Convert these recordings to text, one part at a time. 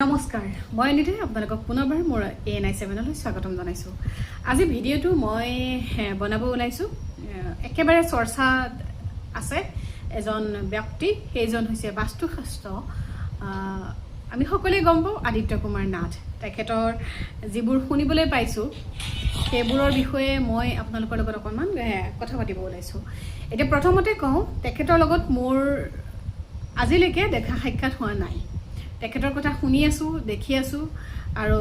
নমস্কাৰ মই নিতে আপোনালোকক পুনৰবাৰ মোৰ ANI7 লৈ স্বাগতম জনাইছো। আজি ভিডিঅ'টো মই বনাব ওলাইছো একেবাৰে চৰ্চা আছে এজন ব্যক্তি সেইজন হৈছে বাস্তুশাস্ত্ৰ আমি সকলোৱে গম পাওঁ আদিত্য কুমাৰ নাথ তেখেতৰ যিবোৰ শুনিবলৈ পাইছো সেইবোৰৰ বিষয়ে মই আপোনালোকৰ লগত অকণমান কথা পাতিব ওলাইছো। এতিয়া প্ৰথমতে কওঁ তেখেতৰ লগত মোৰ আজিলৈকে দেখা সাক্ষাৎ হোৱা নাই। তেখেতৰ কথা শুনি আছো দেখি আছো আৰু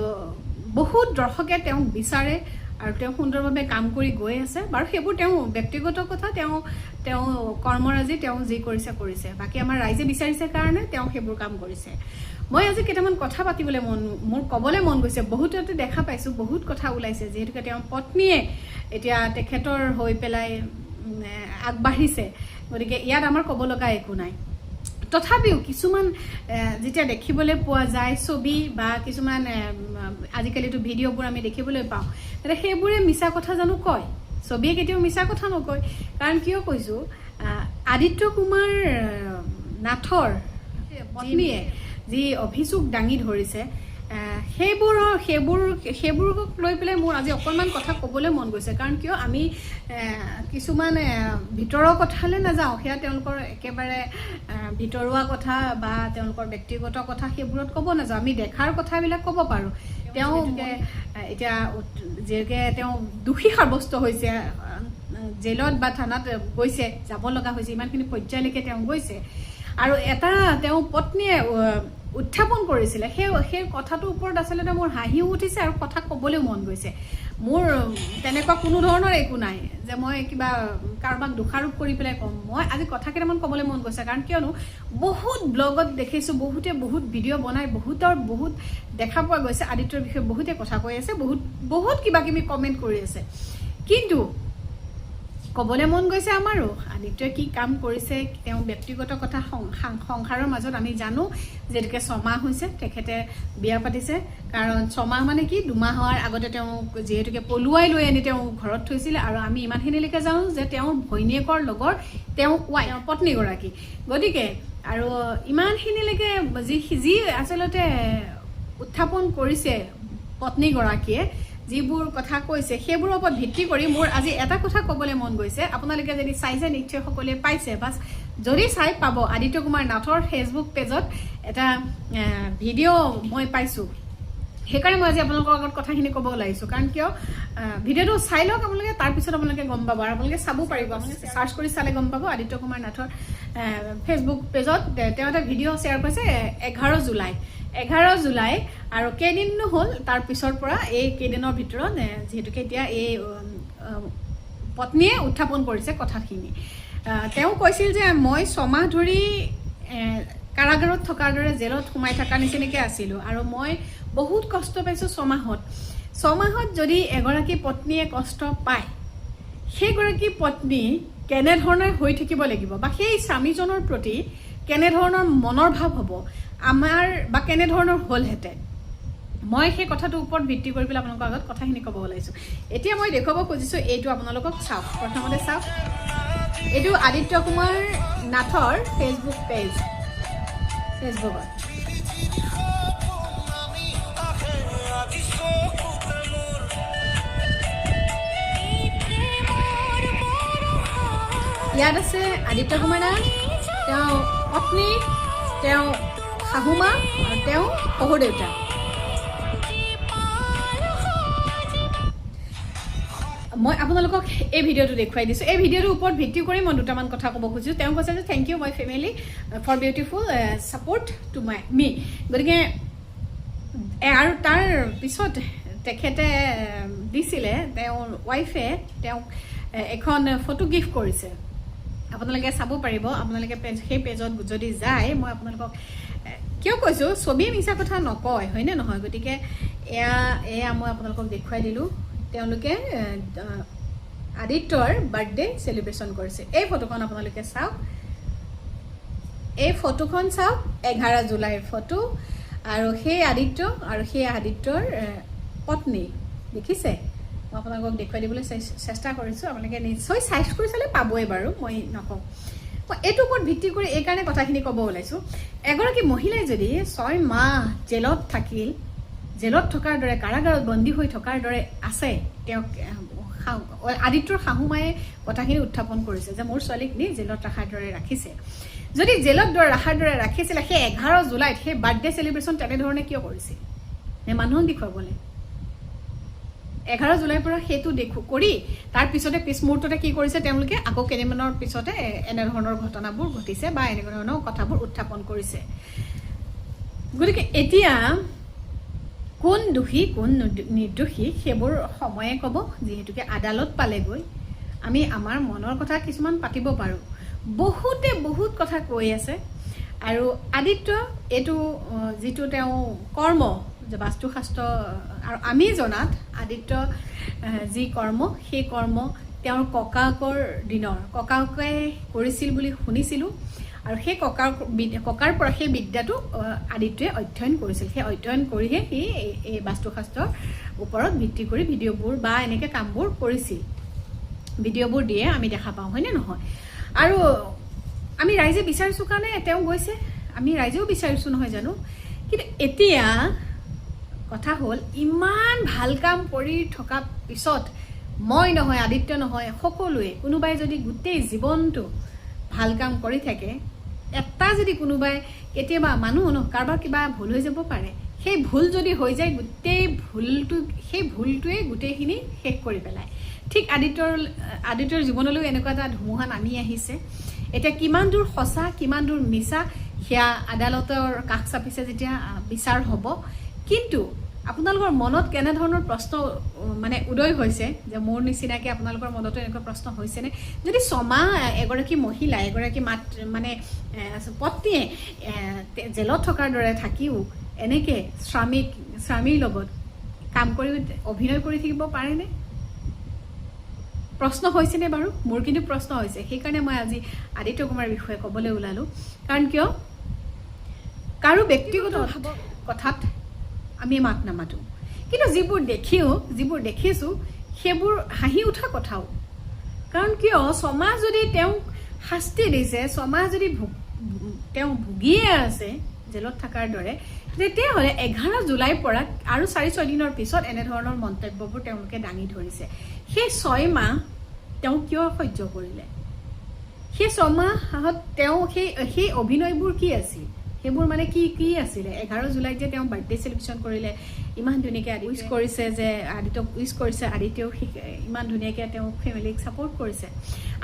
বহুত দৰ্শকে তেওঁক বিচাৰে আৰু তেওঁ সুন্দৰভাৱে কাম কৰি গৈ আছে বাৰু সেইবোৰ তেওঁ ব্যক্তিগত কথা তেওঁ কৰ্মৰাজি তেওঁ যি কৰিছে বাকি আমাৰ ৰাইজে বিচাৰিছে কাৰণে তেওঁ সেইবোৰ কাম কৰিছে। মই আজি কেইটামান কথা পাতিবলৈ মোৰ ক'বলৈ মন গৈছে। বহুততে দেখা পাইছো বহুত কথা ওলাইছে যেহেতুকে তেওঁ পত্নীয়ে এতিয়া তেখেতৰ হৈ পেলাই আগবাঢ়িছে গতিকে ইয়াত আমাৰ ক'ব লগা একো নাই। তথাপিও কিছুমান যেতিয়া দেখিবলৈ পোৱা যায় ছবি বা কিছুমান আজিকালিতো ভিডিঅ'বোৰ আমি দেখিবলৈ পাওঁ তেতিয়া সেইবোৰে মিছা কথা জানো কয়? ছবিয়ে কেতিয়াও মিছা কথা নকয়। কাৰণ কিয় কৈছো আদিত্য কুমাৰ নাথৰ পত্নীয়ে যি অভিযোগ দাঙি ধৰিছে সেইবোৰক লৈ পেলাই মোৰ আজি অকণমান কথা ক'বলৈ মন গৈছে। কাৰণ কিয় আমি কিছুমান ভিতৰৰ কথালৈ নাযাওঁ সেয়া তেওঁলোকৰ একেবাৰে ভিতৰুৱা কথা বা তেওঁলোকৰ ব্যক্তিগত কথা সেইবোৰত ক'ব নাযাওঁ। আমি দেখাৰ কথাবিলাক ক'ব পাৰোঁ। তেওঁ এতিয়া যিহেতুকে তেওঁ দোষী সাব্যস্ত হৈছে জেলত বা থানাত গৈছে যাব লগা হৈছে ইমানখিনি পৰ্যায়লৈকে তেওঁ গৈছে আৰু এটা তেওঁ পত্নীয়ে উত্থাপন কৰিছিলে সেই কথাটোৰ ওপৰত আচলতে মোৰ হাঁহিও উঠিছে আৰু কথা ক'বলৈও মন গৈছে। মোৰ তেনেকুৱা কোনো ধৰণৰ একো নাই যে মই কিবা কাৰোবাক দোষাৰোপ কৰি পেলাই ক'ম। মই আজি কথা কেইটামান ক'বলৈ মন গৈছে কাৰণ কিয়নো বহুত ব্লগত দেখিছোঁ বহুতে বহুত ভিডিঅ' বনাই বহুত দেখা পোৱা গৈছে আদিত্যৰ বিষয়ে বহুতে কথা কৈ আছে বহুত কিবা কিবি কমেণ্ট কৰি আছে। কিন্তু ক'বলৈ মন গৈছে আমাৰো আদিত্যই কি কাম কৰিছে তেওঁ ব্যক্তিগত কথা সংসাৰৰ মাজত আমি জানো যেনেকৈ 6 মাহ হৈছে তেখেতে বিয়া পাতিছে। কাৰণ 6 মাহ মানে কি 2 মাহ হোৱাৰ আগতে তেওঁ যিহেতুকে পলুৱাই লৈ আনি তেওঁ ঘৰত থৈছিলে আৰু আমি ইমানখিনিলৈকে জানো যে তেওঁৰ ভৈনীয়েকৰ লগৰ তেওঁ পত্নীগৰাকী। গতিকে আৰু ইমানখিনিলৈকে যি আচলতে উত্থাপন কৰিছে পত্নীগৰাকীয়ে যিবোৰ কথা কৈছে সেইবোৰৰ ওপৰত ভিত্তি কৰি মোৰ আজি এটা কথা ক'বলৈ মন গৈছে। আপোনালোকে যদি চাইছে নিশ্চয় সকলোৱে পাইছে বা যদি চাই পাব আদিত্য কুমাৰ নাথৰ ফেচবুক পেজত এটা ভিডিঅ' মই পাইছোঁ। সেইকাৰণে মই আজি আপোনালোকৰ আগত কথাখিনি ক'ব ওলাইছোঁ। কাৰণ কিয় ভিডিঅ'টো চাই লওক আপোনালোকে তাৰপিছত আপোনালোকে গম পাব আৰু আপোনালোকে চাব পাৰিব। আপোনালোকে চাৰ্চ কৰি চালে গম পাব আদিত্য কুমাৰ নাথৰ ফেচবুক পেজত তেওঁ এটা ভিডিঅ' শ্বেয়াৰ কৰিছে 11 জুলাই আৰু কেইদিন হ'ল তাৰ পিছৰ পৰা এই কেইদিনৰ ভিতৰত যিহেতুকে এতিয়া এই পত্নীয়ে উত্থাপন কৰিছে কথাখিনি। তেওঁ কৈছিল যে মই 6 মাহ ধৰি কাৰাগাৰত থকাৰ দৰে জেলত সোমাই থকা নিচিনাকৈ আছিলোঁ আৰু মই বহুত কষ্ট পাইছোঁ 6 মাহত যদি এগৰাকী পত্নীয়ে কষ্ট পায় সেইগৰাকী পত্নী কেনেধৰণৰ হৈ থাকিব লাগিব বা সেই স্বামীজনৰ প্ৰতি কেনেধৰণৰ মনৰ ভাৱ হ'ব আমাৰ বা কেনেধৰণৰ হ'লহেঁতেন মই সেই কথাটোৰ ওপৰত ভিত্তি কৰি পেলাই আপোনালোকৰ আগত কথাখিনি ক'ব ওলাইছোঁ। এতিয়া মই দেখুৱাব খুজিছোঁ এইটো আপোনালোকক চাওক। প্ৰথমতে চাওক এইটো আদিত্য কুমাৰ নাথৰ ফেচবুক পেজ ফেচবুকত ইয়াত আছে আদিত্য কুমাৰ নাথ তেওঁ পত্নী তেওঁ শাহুমা আৰু তেওঁ শহুৰ দেউতা। মই আপোনালোকক এই ভিডিঅ'টো দেখুৱাই দিছোঁ। এই ভিডিঅ'টোৰ ওপৰত ভিত্তি কৰি মই দুটামান কথা ক'ব খুজিছোঁ। তেওঁ কৈছে যে thank you my family for beautiful support to me. গতিকে আৰু তাৰ পিছত তেখেতে দিছিলে তেওঁৰ ৱাইফে তেওঁক এখন ফটো গিফ্ট কৰিছে। আপোনালোকে চাব পাৰিব। আপোনালোকে সেই পেজত যদি যায় মই আপোনালোকক কিয় কৈছোঁ ছবিয়ে মিছা কথা নকয় হয়নে নহয়। গতিকে এয়া মই আপোনালোকক দেখুৱাই দিলোঁ। তেওঁলোকে আদিত্যৰ বাৰ্থডে চেলিব্ৰেশ্যন কৰিছে। এই ফটোখন আপোনালোকে চাওক। এই ফটোখন চাওক 11 জুলাইৰ ফটো আৰু সেই আদিত্য আৰু সেই আদিত্যৰ পত্নী দেখিছে। মই আপোনালোকক দেখুৱাই দিবলৈ চেষ্টা কৰিছোঁ। আপোনালোকে নিশ্চয় চাৰ্চ কৰি চালে পাবই বাৰু মই নকওঁ। এইটোৰ ওপৰত ভিত্তি কৰি এইকাৰণে কথাখিনি ক'ব ওলাইছোঁ এগৰাকী মহিলাই যদি 6 মাহ জেলত থাকিল জেলত থকাৰ দৰে কাৰাগাৰত বন্দী হৈ থকাৰ দৰে আছে তেওঁক আদিত্যৰ শাহুমায়ে কথাখিনি উত্থাপন কৰিছে যে মোৰ ছোৱালীক নি জেলত ৰখাৰ দৰে ৰাখিছে যদি জেলত ৰখাৰ দৰে ৰাখিছিলে সেই 11 জুলাইত সেই বাৰ্থডে চেলিব্ৰেশ্যন তেনেধৰণে কিয় কৰিছিল নে মানুহক দেখুৱাবলৈ 11 জুলাইৰ পৰা সেইটো কৰি তাৰ পিছতে পিছ মুহূৰ্ততে কি কৰিছে তেওঁলোকে আকৌ কেইদিনমানৰ পিছতে এনেধৰণৰ ঘটনাবোৰ ঘটিছে বা এনেধৰণৰ কথাবোৰ উত্থাপন কৰিছে গতিকে এতিয়া কোন দোষী কোন নিৰ্দোষী সেইবোৰ সময়ে ক'ব যিহেতুকে আদালত পালেগৈ আমি আমাৰ মনৰ কথা কিছুমান পাতিব পাৰোঁ বহুতে বহুত কথা কৈ আছে আৰু আদিত্য এইটো যিটো তেওঁ কৰ্ম যে বাস্তুশাস্ত্ৰ আৰু আমি জনাত আদিত্য যি কৰ্ম সেই কৰ্ম তেওঁৰ ককাকৰ দিনৰ ককাকে কৰিছিল বুলি শুনিছিলোঁ আৰু সেই ককাৰ পৰা সেই বিদ্যাটো আদিত্যই অধ্যয়ন কৰিছিল সেই অধ্যয়ন কৰিহে সি এই বাস্তুশাস্ত্ৰৰ ওপৰত ভিত্তি কৰি ভিডিঅ'বোৰ বা এনেকৈ কামবোৰ কৰিছিল ভিডিঅ'বোৰ দিয়ে আমি দেখা পাওঁ হয়নে নহয় আৰু আমি ৰাইজে বিচাৰিছোঁ কাৰণে তেওঁ গৈছে আমি ৰাইজেও বিচাৰিছোঁ নহয় জানো কিন্তু এতিয়া কথা হ'ল ইমান ভাল কাম কৰি থকা পিছত মই নহয় আদিত্য নহয় সকলোৱে কোনোবাই যদি গোটেই জীৱনটো ভাল কাম কৰি থাকে এটা যদি কোনোবাই কেতিয়াবা মানুহ কাৰোবাৰ কিবা ভুল হৈ যাব পাৰে সেই ভুল যদি হৈ যায় গোটেই সেই ভুলটোৱে গোটেইখিনি শেষ কৰি পেলায় ঠিক আদিত্যৰ জীৱনলৈও এনেকুৱা এটা ধুমুহা নামি আহিছে এতিয়া কিমান দূৰ সঁচা কিমান দূৰ মিছা সেয়া আদালতৰ কাষ চাপিছে যেতিয়া বিচাৰ হ'ব কিন্তু আপোনালোকৰ মনত কেনেধৰণৰ প্ৰশ্ন মানে উদয় হৈছে যে মোৰ নিচিনাকৈ আপোনালোকৰ মনতো এনেকুৱা প্ৰশ্ন হৈছেনে যদি ছমাহ এগৰাকী মহিলা এগৰাকী মানে পত্নীয়ে জেলত থকাৰ দৰে থাকিও এনেকৈ স্বামীৰ লগত কাম কৰি অভিনয় কৰি থাকিব পাৰেনে প্ৰশ্ন হৈছেনে বাৰু মোৰ কিন্তু প্ৰশ্ন হৈছে সেইকাৰণে মই আজি আদিত্য কুমাৰৰ বিষয়ে ক'বলৈ ওলালোঁ কাৰণ কিয় কাৰো ব্যক্তিগত কথাত আমি মাত নামাতোঁ কিন্তু যিবোৰ দেখিছোঁ সেইবোৰ হাঁহি উঠা কথাও কাৰণ কিয় ছমাহ যদি তেওঁক শাস্তি দিছে ছমাহ যদি তেওঁ ভুগিয়ে আছে জেলত থকাৰ দৰে তেতিয়াহ'লে 11 জুলাইৰ পৰা আৰু 4-6 দিনৰ পিছত এনেধৰণৰ মন্তব্যবোৰ তেওঁলোকে দাঙি ধৰিছে সেই 6 মাহ তেওঁ কিয় সহ্য কৰিলে সেই 6 মাহত তেওঁ সেই অভিনয়বোৰ কি আছিল সেইবোৰ মানে কি আছিলে 11 জুলাইত যে তেওঁ বাৰ্থডে চেলিব্ৰেশ্যন কৰিলে ইমান ধুনীয়াকৈ উইচ কৰিছে যে আদিত্যক উইচ কৰিছে আদিত্যও ইমান ধুনীয়াকৈ তেওঁ ফেমিলিক ছাপোৰ্ট কৰিছে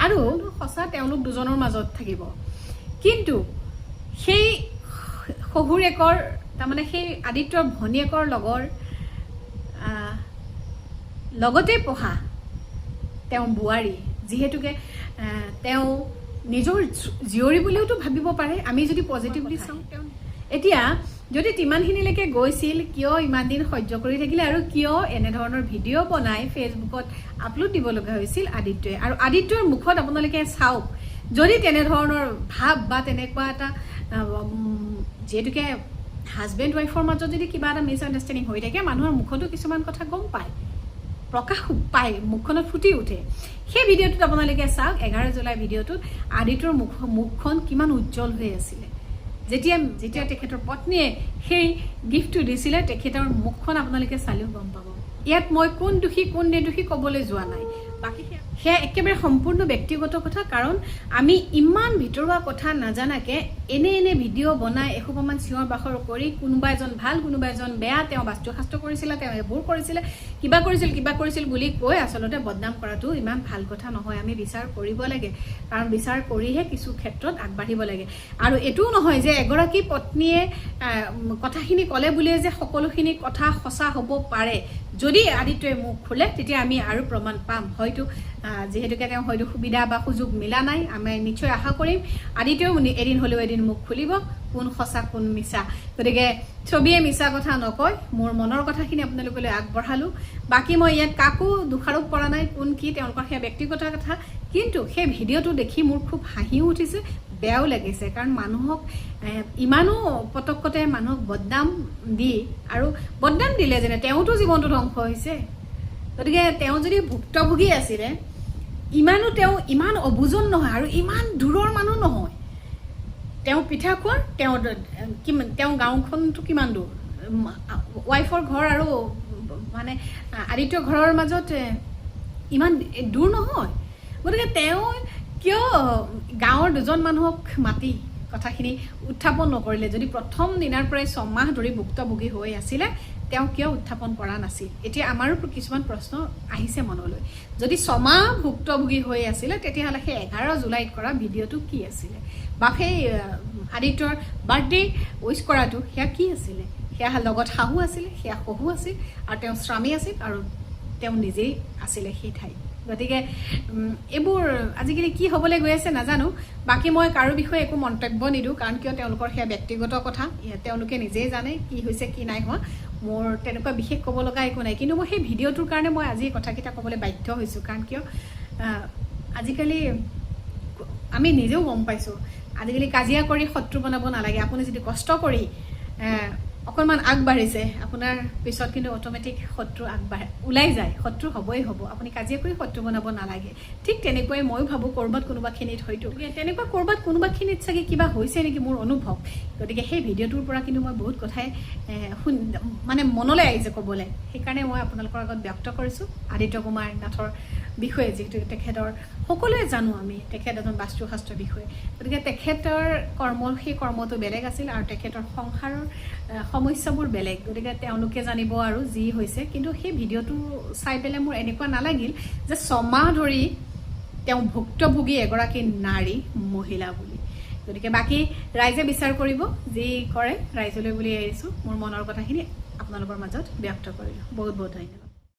আৰু সঁচা তেওঁলোক দুজনৰ মাজত থাকিব কিন্তু সেই শহুৰেকৰ তাৰমানে সেই আদিত্যৰ ভনীয়েকৰ লগতে পঢ়া তেওঁ বোৱাৰী যিহেতুকে তেওঁ নিজৰ জীয়ৰী বুলিওতো ভাবিব পাৰে আমি যদি পজিটিভলি চাওঁ এতিয়া যদি ইমানখিনিলৈকে গৈছিল কিয় ইমান দিন সহ্য কৰি থাকিলে আৰু কিয় এনেধৰণৰ ভিডিঅ' বনাই ফেচবুকত আপলোড দিব লগা হৈছিল আদিত্যই আৰু আদিত্যৰ মুখত আপোনালোকে চাওক যদি তেনেধৰণৰ ভাৱ বা তেনেকুৱা এটা যিহেতুকে হাজবেণ্ড ৱাইফৰ মাজত যদি কিবা এটা মিছআণ্ডাৰষ্টেণ্ডিং হৈ থাকে মানুহৰ মুখতো কিছুমান কথা গম পায় প্ৰকাশ পায় মুখখনত ফুটি উঠে সেই ভিডিঅ'টোত আপোনালোকে চাওক 11 জুলাই ভিডিঅ'টোত আদিত্যৰ মুখখন কিমান উজ্জ্বল হৈ আছিলে যেতিয়া তেখেতৰ পত্নীয়ে সেই গিফ্টটো দিছিলে তেখেতৰ মুখখন আপোনালোকে চালেও গম পাব ইয়াত মই কোন দোষী কোন নিৰ্দোষী ক'বলৈ যোৱা নাই বাকী সেয়া একেবাৰে সম্পূৰ্ণ ব্যক্তিগত কথা কাৰণ আমি ইমান ভিতৰুৱা কথা নাজানাকৈ এনে ভিডিঅ' বনাই এসোপামান চিঞৰ বাখৰ কৰি কোনোবা এজন ভাল কোনোবা এজন বেয়া তেওঁ বাস্তুশাস্ত্ৰ কৰিছিলে তেওঁ এইবোৰ কৰিছিলে কিবা কৰিছিল বুলি কৈ আচলতে বদনাম কৰাটো ইমান ভাল কথা নহয় আমি বিচাৰ কৰিব লাগে কাৰণ বিচাৰ কৰিহে কিছু ক্ষেত্ৰত আগবাঢ়িব লাগে আৰু এইটোও নহয় যে এগৰাকী পত্নীয়ে কথাখিনি ক'লে বুলিয়ে যে সকলোখিনি কথা সঁচা হ'ব পাৰে যদি আদিত্যই মুখ খোলে তেতিয়া আমি আৰু প্ৰমাণ পাম হয়তো যিহেতুকে তেওঁ হয়তো সুবিধা বা সুযোগ মিলা নাই আমি নিশ্চয় আশা কৰিম আদিত্যও এদিন হ'লেও এদিন মুখ খুলিব কোন সঁচা কোন মিছা গতিকে ছবিয়ে মিছা কথা নকয় মোৰ মনৰ কথাখিনি আপোনালোকলৈ আগবঢ়ালোঁ বাকী মই ইয়াত কাকো দোষাৰোপ কৰা নাই কোন কি তেওঁলোকৰ সেয়া ব্যক্তিগত কথা কিন্তু সেই ভিডিঅ'টো দেখি মোৰ খুব হাঁহিও উঠিছে বেয়াও লাগিছে কাৰণ মানুহক ইমানো পটকতে মানুহক বদনাম দি আৰু বদনাম দিলে যেনে তেওঁতো জীৱনটো ধ্বংস হৈছে গতিকে তেওঁ যদি ভুক্তভোগী আছিলে ইমানো তেওঁ ইমান অবুজন নহয় আৰু ইমান দূৰৰ মানুহ নহয় তেওঁ পিঠা খোৱাৰ তেওঁ গাঁওখনটো কিমান দূৰ ৱাইফৰ ঘৰ আৰু মানে আদিত্য ঘৰৰ মাজত ইমান দূৰ নহয় গতিকে তেওঁ কিয় গাঁৱৰ দুজন মানুহক মাতি কথাখিনি উত্থাপন নকৰিলে যদি প্ৰথম দিনাৰ পৰাই 6 মাহ ধৰি ভুক্তভোগী হৈ আছিলে তেওঁ কিয় উত্থাপন কৰা নাছিল এতিয়া আমাৰো কিছুমান প্ৰশ্ন আহিছে মনলৈ যদি 6 মাহ ভুক্তভোগী হৈ আছিলে তেতিয়াহ'লে সেই 11 জুলাইত কৰা ভিডিঅ'টো কি আছিলে বা সেই আদিত্যৰ বাৰ্থডে উইচ কৰাটো সেয়া কি আছিলে সেয়া লগত শাহু আছিলে সেয়া শহু আছিল আৰু তেওঁ স্বামী আছিল আৰু তেওঁ নিজেই আছিলে সেই ঠাইত গতিকে এইবোৰ আজিকালি কি হ'বলৈ গৈ আছে নাজানো বাকী মই কাৰো বিষয়ে একো মন্তব্য নিদিওঁ কাৰণ কিয় তেওঁলোকৰ সেয়া ব্যক্তিগত কথা তেওঁলোকে নিজেই জানে কি হৈছে কি নাই হোৱা মোৰ তেনেকুৱা বিশেষ ক'ব লগা একো নাই কিন্তু মই সেই ভিডিঅ'টোৰ কাৰণে মই আজি কথাকেইটা ক'বলৈ বাধ্য হৈছোঁ কাৰণ কিয় আজিকালি আমি নিজেও গম পাইছোঁ আজিকালি কাজিয়া কৰি শত্ৰু বনাব নালাগে আপুনি যদি কষ্ট কৰি অকণমান আগবাঢ়িছে আপোনাৰ পিছত কিন্তু অট'মেটিক শত্ৰু ওলাই যায় শত্ৰু হ'বই হ'ব আপুনি কাজিয়া কৰি শত্ৰু বনাব নালাগে ঠিক তেনেকৈ ময়ো ভাবোঁ ক'ৰবাত কোনোবাখিনিত হয়তো তেনেকুৱা ক'ৰবাত কোনোবাখিনিত চাগে কিবা হৈছে নেকি মোৰ অনুভৱ গতিকে সেই ভিডিঅ'টোৰ পৰা কিন্তু মই বহুত কথাই মানে মনলৈ আহিছে ক'বলৈ সেইকাৰণে মই আপোনালোকৰ আগত ব্যক্ত কৰিছোঁ আদিত্য কুমাৰ নাথৰ বিষয়ে যিহেতু তেখেতৰ সকলোৱে জানো আমি তেখেত এজন বাস্তুশাস্ত্ৰৰ বিষয়ে গতিকে তেখেতৰ সেই কৰ্মটো বেলেগ আছিল আৰু তেখেতৰ সংসাৰৰ সমস্যাবোৰ বেলেগ গতিকে তেওঁলোকে জানিব আৰু যি হৈছে কিন্তু সেই ভিডিঅ'টো চাই পেলাই মোৰ এনেকুৱা নালাগিল যে 6 মাহ ধৰি তেওঁ ভুক্তভোগী এগৰাকী নাৰী মহিলা বুলি গতিকে বাকী ৰাইজে বিচাৰ কৰিব যি কৰে ৰাইজলৈ বুলি এৰিছোঁ মোৰ মনৰ কথাখিনি আপোনালোকৰ মাজত ব্যক্ত কৰিলোঁ বহুত বহুত ধন্যবাদ